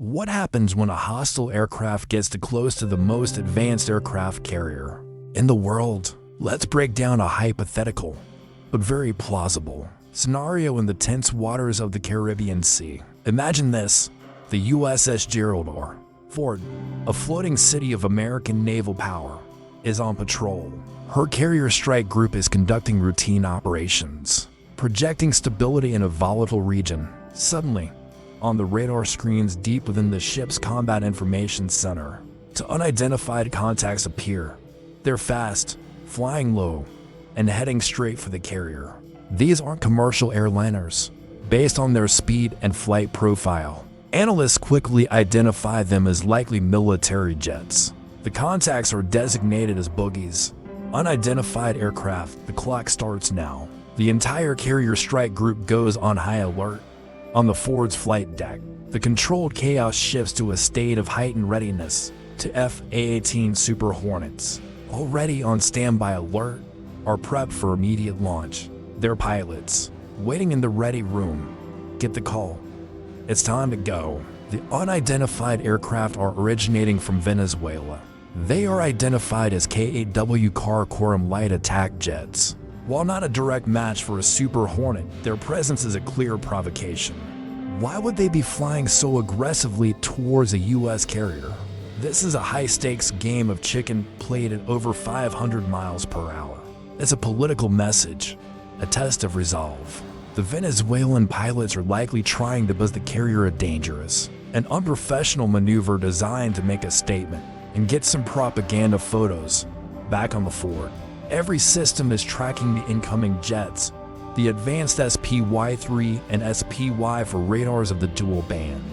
What happens when a hostile aircraft gets too close to the most advanced aircraft carrier in the world? Let's break down a hypothetical, but very plausible, scenario in the tense waters of the Caribbean Sea. Imagine this: the USS Gerald R. Ford, a floating city of American naval power, is on patrol. Her carrier strike group is conducting routine operations, projecting stability in a volatile region. Suddenly, on the radar screens deep within the ship's combat information center, two unidentified contacts appear. They're fast, flying low, and heading straight for the carrier. These aren't commercial airliners. Based on their speed and flight profile, analysts quickly identify them as likely military jets. The contacts are designated as bogies, unidentified aircraft. The clock starts now. The entire carrier strike group goes on high alert. On the Ford's flight deck, the controlled chaos shifts to a state of heightened readiness. To F-18 Super Hornets, already on standby alert, are prepped for immediate launch. Their pilots, waiting in the ready room, get the call. It's time to go. The unidentified aircraft are originating from Venezuela. They are identified as K-8W Karakoram light attack jets. While not a direct match for a Super Hornet, their presence is a clear provocation. Why would they be flying so aggressively towards a U.S. carrier? This is a high-stakes game of chicken played at over 500 miles per hour. It's a political message, a test of resolve. The Venezuelan pilots are likely trying to buzz the carrier a dangerous, an unprofessional maneuver designed to make a statement and get some propaganda photos back on the Ford. Every system is tracking the incoming jets, the advanced SPY-3 and SPY for radars of the dual band.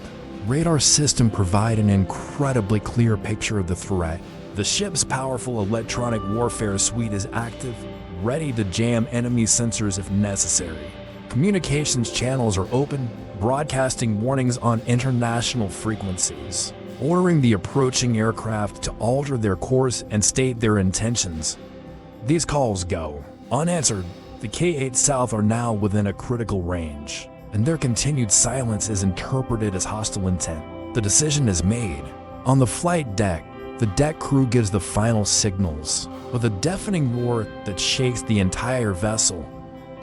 Radar systems provide an incredibly clear picture of the threat. The ship's powerful electronic warfare suite is active, ready to jam enemy sensors if necessary. Communications channels are open, broadcasting warnings on international frequencies, ordering the approaching aircraft to alter their course and state their intentions. These calls go unanswered. The K-8 South are now within a critical range, and their continued silence is interpreted as hostile intent. The decision is made. On the flight deck, the deck crew gives the final signals. With a deafening roar that shakes the entire vessel,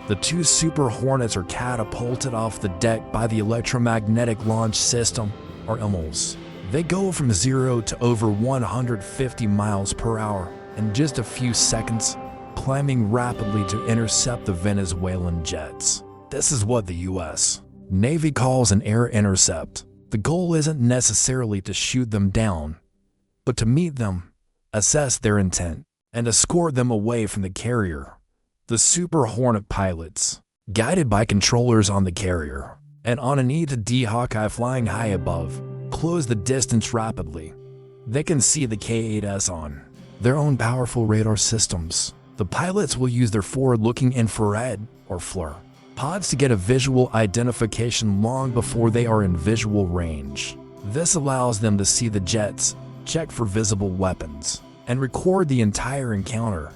the two Super Hornets are catapulted off the deck by the electromagnetic launch system, or EMLS. They go from 0 to over 150 miles per hour in just a few seconds, climbing rapidly to intercept the Venezuelan jets. This is what the U.S. Navy calls an air intercept. The goal isn't necessarily to shoot them down, but to meet them, assess their intent, and escort them away from the carrier. The Super Hornet pilots, guided by controllers on the carrier, and on an E-to-D Hawkeye flying high above, close the distance rapidly. They can see the K-8S on their own powerful radar systems. The pilots will use their forward-looking infrared, or FLIR, pods to get a visual identification long before they are in visual range. This allows them to see the jets, check for visible weapons, and record the entire encounter.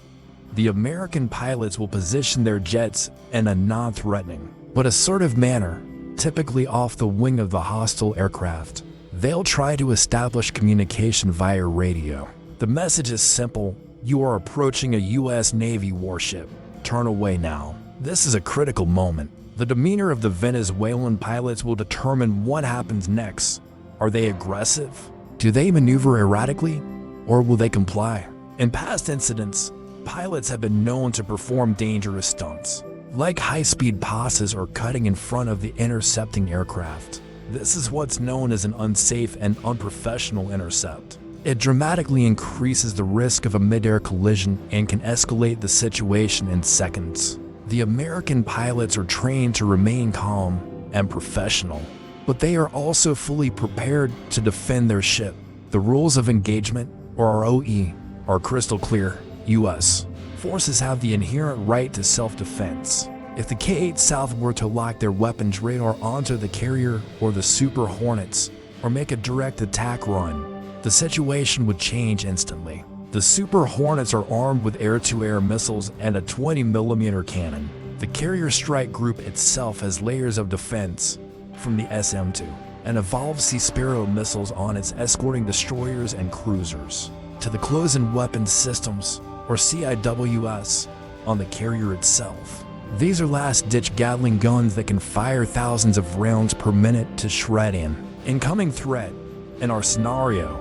The American pilots will position their jets in a non-threatening but assertive manner, typically off the wing of the hostile aircraft. They'll try to establish communication via radio. The message is simple: you are approaching a U.S. Navy warship. Turn away now. This is a critical moment. The demeanor of the Venezuelan pilots will determine what happens next. Are they aggressive? Do they maneuver erratically? Or will they comply? In past incidents, pilots have been known to perform dangerous stunts, like high-speed passes or cutting in front of the intercepting aircraft. This is what's known as an unsafe and unprofessional intercept. It dramatically increases the risk of a mid-air collision and can escalate the situation in seconds. The American pilots are trained to remain calm and professional, but they are also fully prepared to defend their ship. The rules of engagement, or ROE, are crystal clear. U.S. forces have the inherent right to self-defense. If the K-8 South were to lock their weapons radar onto the carrier or the Super Hornets, or make a direct attack run, the situation would change instantly. The Super Hornets are armed with air-to-air missiles and a 20mm cannon. The carrier strike group itself has layers of defense, from the SM-2 and evolved Sea Sparrow missiles on its escorting destroyers and cruisers, to the close-in weapons systems, or CIWS, on the carrier itself. These are last-ditch Gatling guns that can fire thousands of rounds per minute to shred an incoming threat. In our scenario,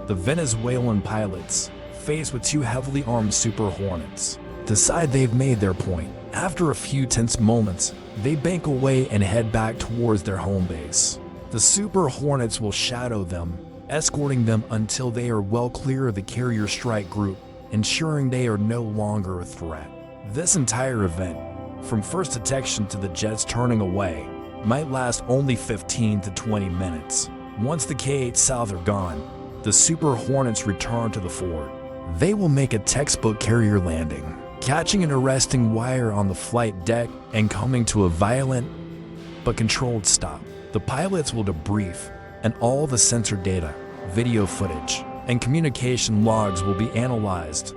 the Venezuelan pilots, faced with two heavily armed Super Hornets, decide they've made their point. After a few tense moments, they bank away and head back towards their home base. The Super Hornets will shadow them, escorting them until they are well clear of the carrier strike group, ensuring they are no longer a threat. This entire event, from first detection to the jets turning away, might last only 15 to 20 minutes. Once the K-8 South are gone, the Super Hornets return to the fort. They will make a textbook carrier landing, catching an arresting wire on the flight deck and coming to a violent but controlled stop. The pilots will debrief, and all the sensor data, video footage, and communication logs will be analyzed.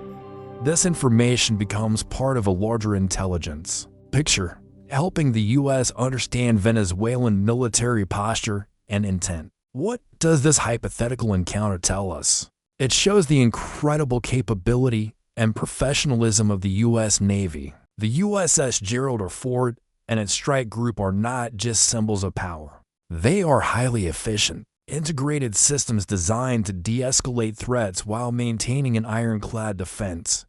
This information becomes part of a larger intelligence picture, helping the U.S. understand Venezuelan military posture and intent. What does this hypothetical encounter tell us? It shows the incredible capability and professionalism of the U.S. Navy. The USS Gerald R. Ford and its strike group are not just symbols of power. They are highly efficient, integrated systems designed to de-escalate threats while maintaining an ironclad defense.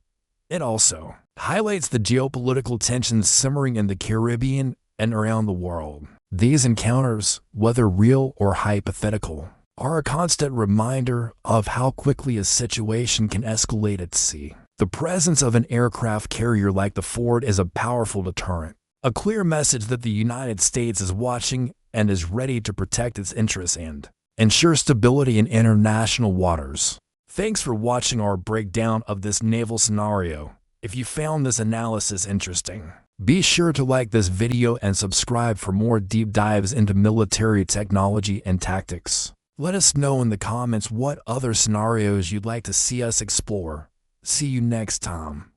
It also highlights the geopolitical tensions simmering in the Caribbean and around the world. These encounters, whether real or hypothetical, are a constant reminder of how quickly a situation can escalate at sea. The presence of an aircraft carrier like the Ford is a powerful deterrent, a clear message that the United States is watching and is ready to protect its interests and ensure stability in international waters. Thanks for watching our breakdown of this naval scenario. If you found this analysis interesting, be sure to like this video and subscribe for more deep dives into military technology and tactics. Let us know in the comments what other scenarios you'd like to see us explore. See you next time.